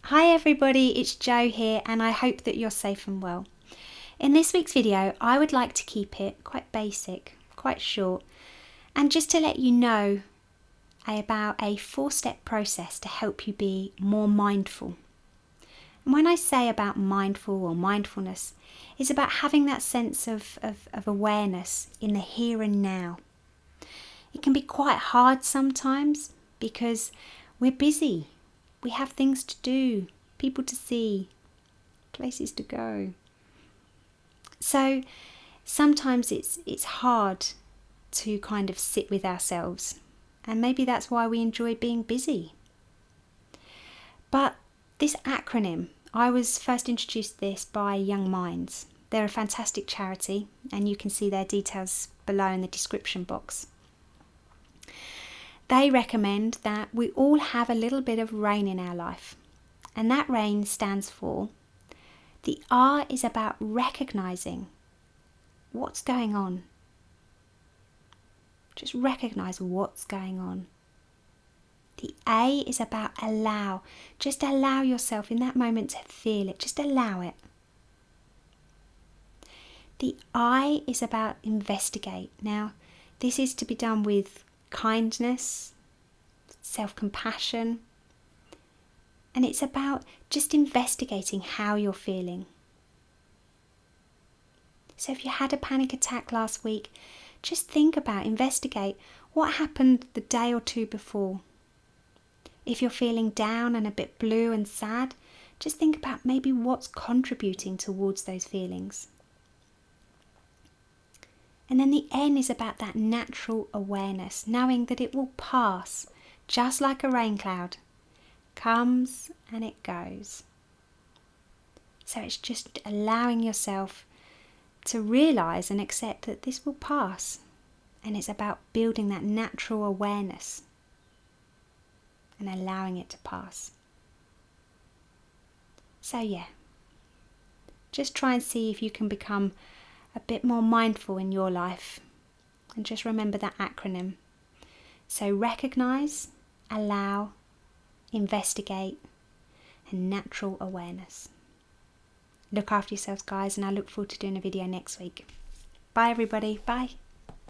Hi everybody, it's Jo here and I hope that you're safe and well. In this week's video, I would like to keep it quite basic, quite short, and just to let you know about a 4-step process to help you be more mindful. And when I say about mindful or mindfulness, it's about having that sense of awareness in the here and now. It can be quite hard sometimes because we're busy. We have things to do, people to see, places to go. So sometimes it's hard to kind of sit with ourselves, and maybe that's why we enjoy being busy. But this acronym, I was first introduced to this by Young Minds. They're a fantastic charity, and you can see their details below in the description box. They recommend that we all have a little bit of R.A.I.N in our life, and that R.A.I.N stands for, the R is about recognising what's going on. Just recognise what's going on. The A is about allow. Just allow yourself in that moment to feel it. Just allow it. The I is about investigate. Now, this is to be done with kindness, self-compassion, and it's about just investigating how you're feeling. So if you had a panic attack last week, just investigate what happened the day or two before. If you're feeling down and a bit blue and sad, just think about maybe what's contributing towards those feelings. And then the N is about that natural awareness, knowing that it will pass, just like a rain cloud. Comes and it goes. So it's just allowing yourself to realise and accept that this will pass. And it's about building that natural awareness and allowing it to pass. So yeah, just try and see if you can become a bit more mindful in your life, and just remember that acronym. So recognise, allow, investigate, and natural awareness. Look after yourselves, guys, and I look forward to doing a video next week. Bye everybody, bye.